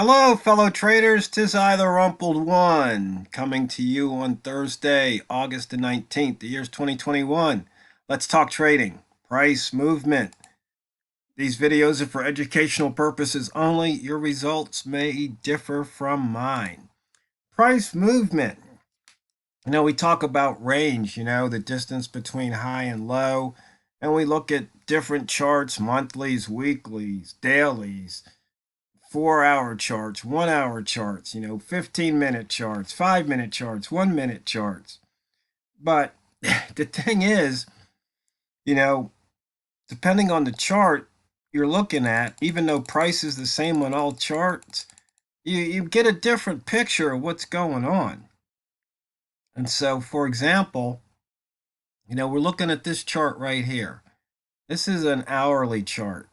Hello, fellow traders. 'Tis I, TheRumpledOne, coming to you on Thursday, August the 19th. The year's 2021. Let's talk trading, price movement. These videos are for educational purposes only. Your results may differ from mine. Price movement. We talk about range, the distance between high and low, and we look at different charts, monthlies, weeklies, dailies, 4-hour charts, 1-hour charts, 15-minute charts, 5-minute charts, 1-minute charts. But the thing is, you know, depending on the chart you're looking at, even though price is the same on all charts, you get a different picture of what's going on. And so, for example, we're looking at this chart right here. This is an hourly chart.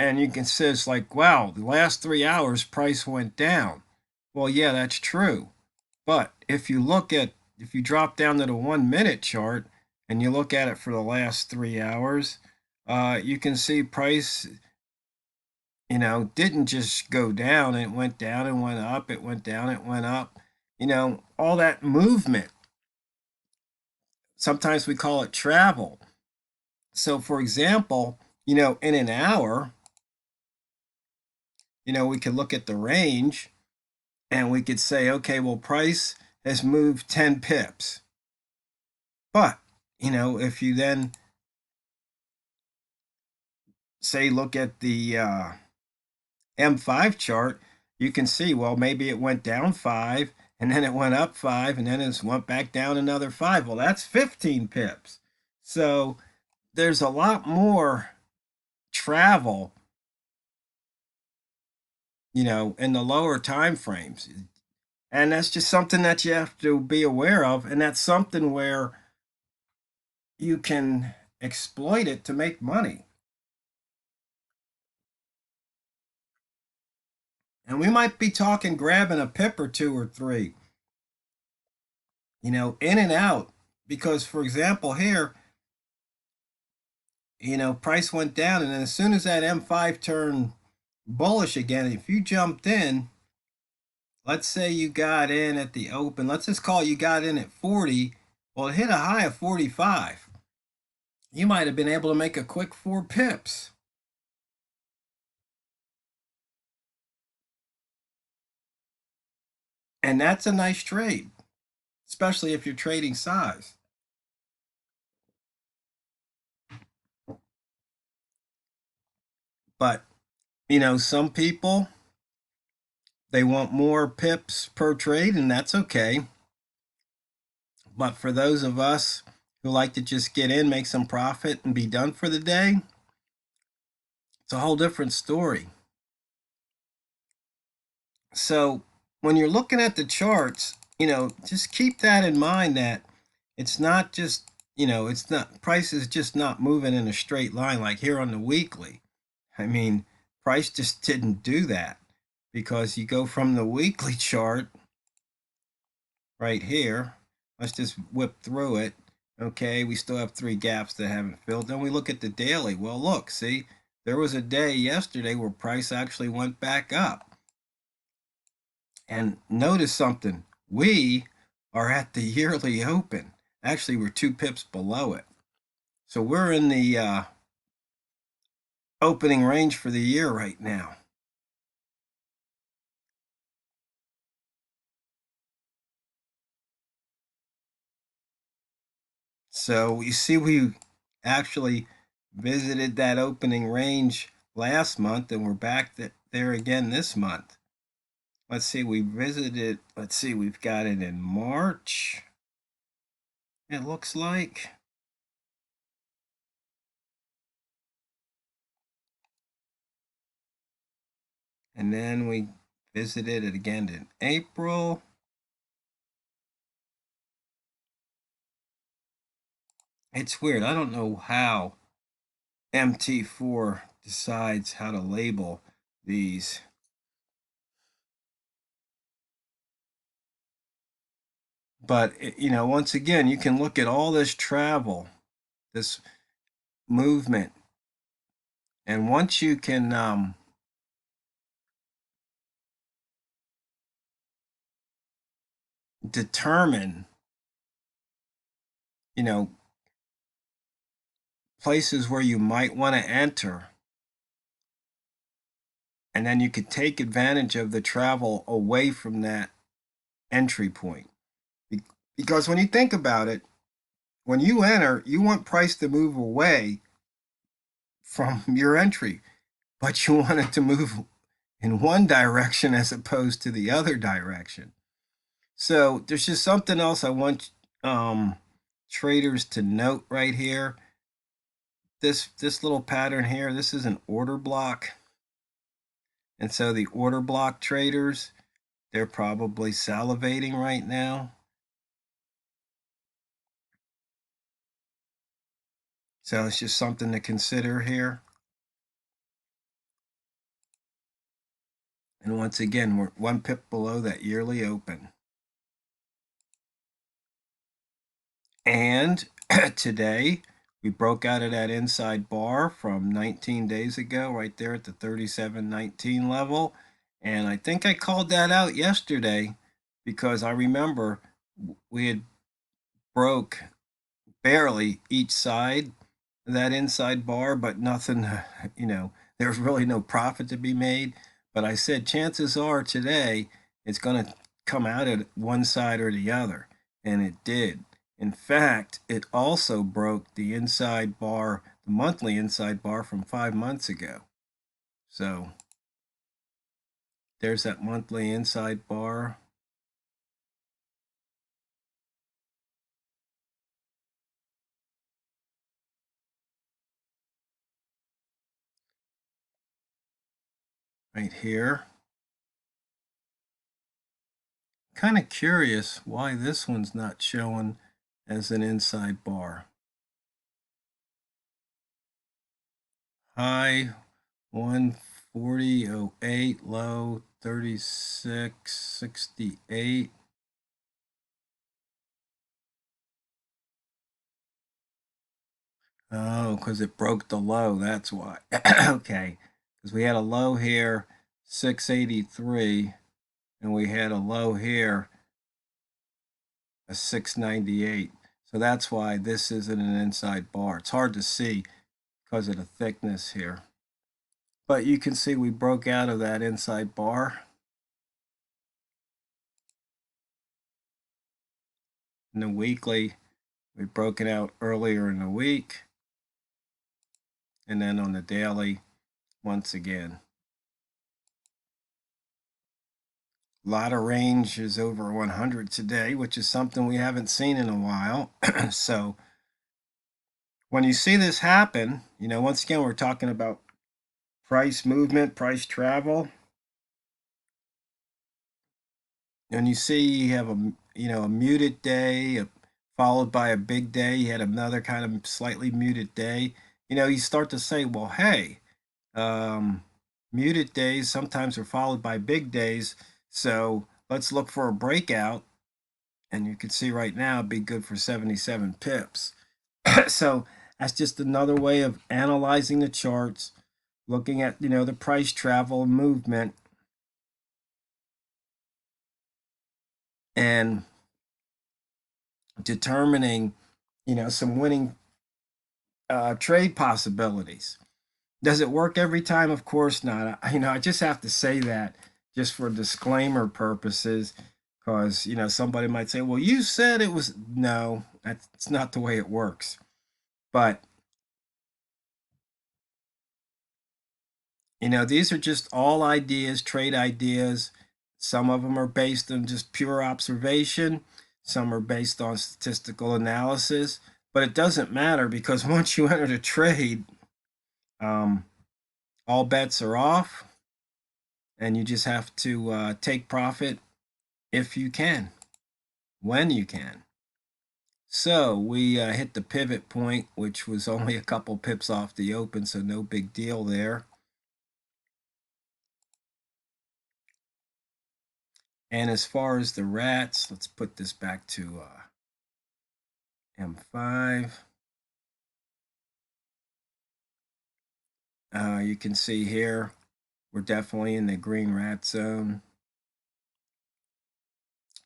And you can see it's like, wow, the last 3 hours price went down. Well, yeah, that's true. But if you drop down to the 1-minute chart and you look at it for the last 3 hours, you can see price, didn't just go down. It went down and went up. It went down, it went up. All that movement. Sometimes we call it travel. So, for example, in an hour, we could look at the range and we could say, okay, well, price has moved 10 pips. But, if you then say look at the M5 chart, you can see, well, maybe it went down 5, and then it went up 5, and then it went back down another 5. Well, that's 15 pips. So there's a lot more travel, in the lower time frames. And that's just something that you have to be aware of, and that's something where you can exploit it to make money. And we might be talking grabbing a pip or 2 or 3, in and out. Because, for example, here, price went down, and then as soon as that M5 turned bullish again, if you jumped in, let's say you got in at the open, let's just call you got in at 40, well, it hit a high of 45. You might have been able to make a quick 4 pips. And that's a nice trade, especially if you're trading size. But, some people, they want more pips per trade, and that's okay. But for those of us who like to just get in, make some profit, and be done for the day, it's a whole different story. So when you're looking at the charts, just keep that in mind, that it's not just, price is just not moving in a straight line like here on the weekly. I mean, price just didn't do that, because you go from the weekly chart right here. Let's just whip through it. Okay, we still have 3 gaps that haven't filled. Then we look at the daily. Well, look, see, there was a day yesterday where price actually went back up. And notice something. We are at the yearly open. Actually, we're 2 pips below it. So we're in the opening range for the year right now. So you see, we actually visited that opening range last month, and we're back there again this month. Let's see, we visited, let's see, we've got it in March, it looks like. And then we visited it again in April. It's weird. I don't know how MT4 decides how to label these. But, once again, you can look at all this travel, this movement. And once you can determine, places where you might want to enter, and then you could take advantage of the travel away from that entry point. Because when you think about it, when you enter, you want price to move away from your entry, but you want it to move in one direction as opposed to the other direction. So there's just something else I want traders to note right here. This little pattern here, this is an order block. And so the order block traders, they're probably salivating right now. So it's just something to consider here. And once again, we're 1 pip below that yearly open. And today, we broke out of that inside bar from 19 days ago, right there at the 37.19 level. And I think I called that out yesterday because I remember we had broke barely each side of that inside bar, but nothing, there's really no profit to be made. But I said chances are today it's going to come out at one side or the other. And it did. In fact, it also broke the inside bar, the monthly inside bar from 5 months ago. So there's that monthly inside bar. Right here. Kind of curious why this one's not showing as an inside bar. High 140.08, low 36.68. Oh, because it broke the low, that's why. Okay, because we had a low here, 683, and we had a low here, a 698. So that's why this isn't an inside bar. It's hard to see because of the thickness here. But you can see we broke out of that inside bar. In the weekly, we've broken out earlier in the week. And then on the daily, once again. A lot of range is over 100 today, which is something we haven't seen in a while. So when you see this happen, once again, we're talking about price movement, price travel. And you see you have a muted day followed by a big day. You had another kind of slightly muted day. You start to say, well, hey, muted days sometimes are followed by big days. So let's look for a breakout. And you can see right now it'd be good for 77 pips. So that's just another way of analyzing the charts, looking at, the price travel movement, and determining, some winning trade possibilities. Does it work every time? Of course not. I just have to say that just for disclaimer purposes, because, somebody might say, well, you said it was. No, that's not the way it works. But, these are just all ideas, trade ideas. Some of them are based on just pure observation. Some are based on statistical analysis. But it doesn't matter because once you enter the trade, all bets are off, and you just have to take profit if you can, when you can. So we hit the pivot point, which was only a couple pips off the open, so no big deal there. And as far as the rats, let's put this back to M5. You can see here, we're definitely in the green rat zone.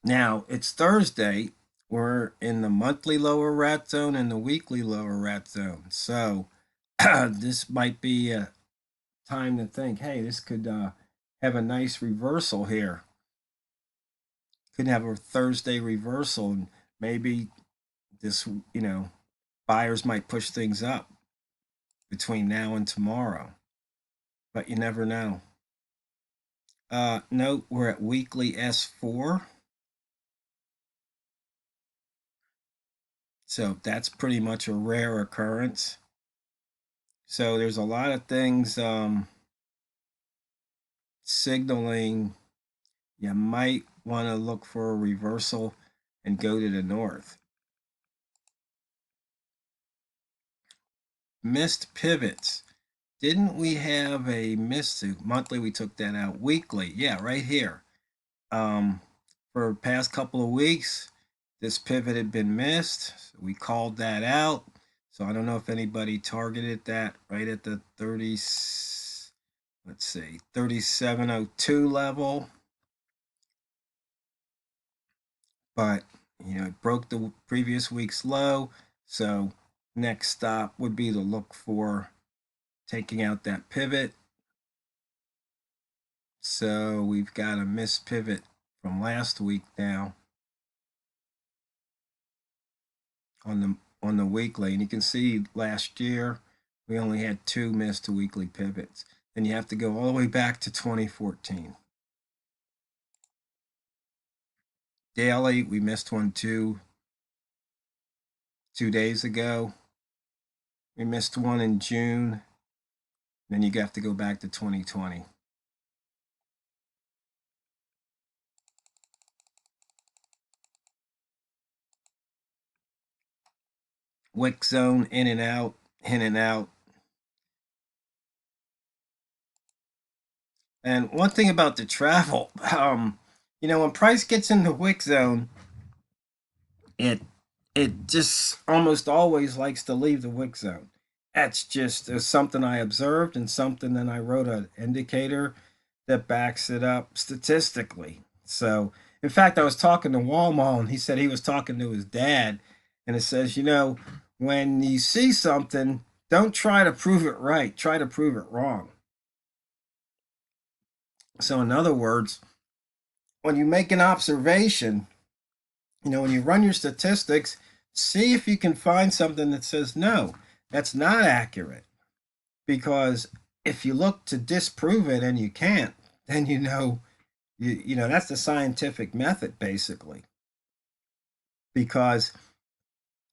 Now it's Thursday. We're in the monthly lower rat zone and the weekly lower rat zone. So this might be a time to think, hey, this could have a nice reversal here. Could have a Thursday reversal, and maybe this, buyers might push things up between now and tomorrow, but you never know. Note we're at weekly S4. So that's pretty much a rare occurrence. So there's a lot of things signaling you might want to look for a reversal and go to the north. Missed pivots. Didn't we have a missed monthly? We took that out. Weekly, yeah, right here. For the past couple of weeks, this pivot had been missed. So we called that out. So I don't know if anybody targeted that right at the 3702 level. But, it broke the previous week's low. So next stop would be to look for taking out that pivot. So we've got a missed pivot from last week now on the weekly, and you can see last year we only had 2 missed weekly pivots. Then you have to go all the way back to 2014. Daily, we missed one 2 days ago. We missed one in June. Then you have to go back to 2020. Wick zone, in and out, in and out. And one thing about the travel, when price gets in the wick zone, it just almost always likes to leave the wick zone. That's just something I observed and something that I wrote an indicator that backs it up statistically. So, in fact, I was talking to Walmart and he said he was talking to his dad, and it says, when you see something, don't try to prove it right, try to prove it wrong. So, in other words, when you make an observation, when you run your statistics, see if you can find something that says, no, that's not accurate. Because if you look to disprove it and you can't, then that's the scientific method, basically. Because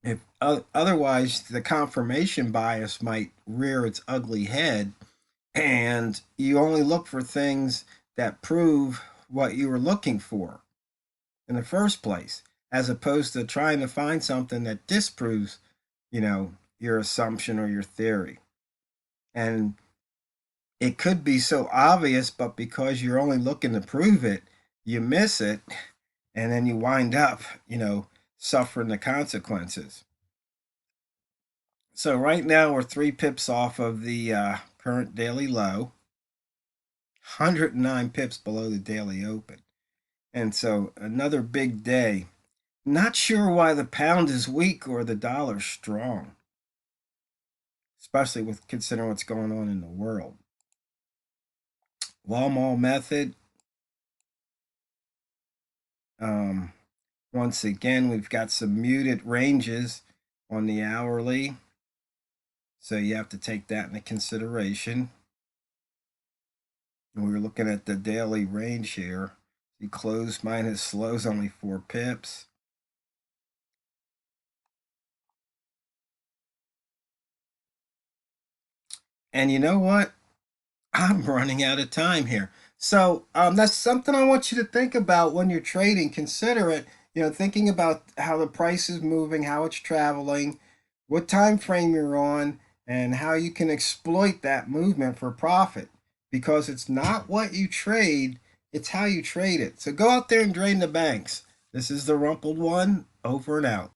if otherwise the confirmation bias might rear its ugly head, and you only look for things that prove what you were looking for in the first place, as opposed to trying to find something that disproves, your assumption or your theory. And it could be so obvious, but because you're only looking to prove it, you miss it, and then you wind up, suffering the consequences. So right now we're 3 pips off of the current daily low, 109 pips below the daily open. And so another big day. Not sure why the pound is weak or the dollar strong, especially with considering what's going on in the world. Walmart method. Once again, we've got some muted ranges on the hourly, so you have to take that into consideration. And we were looking at the daily range here. The close minus slow's only 4 pips. And you know what? I'm running out of time here. So that's something I want you to think about when you're trading. Consider it, thinking about how the price is moving, how it's traveling, what time frame you're on, and how you can exploit that movement for profit. Because it's not what you trade, it's how you trade it. So go out there and drain the banks. This is the Rumpled One, over and out.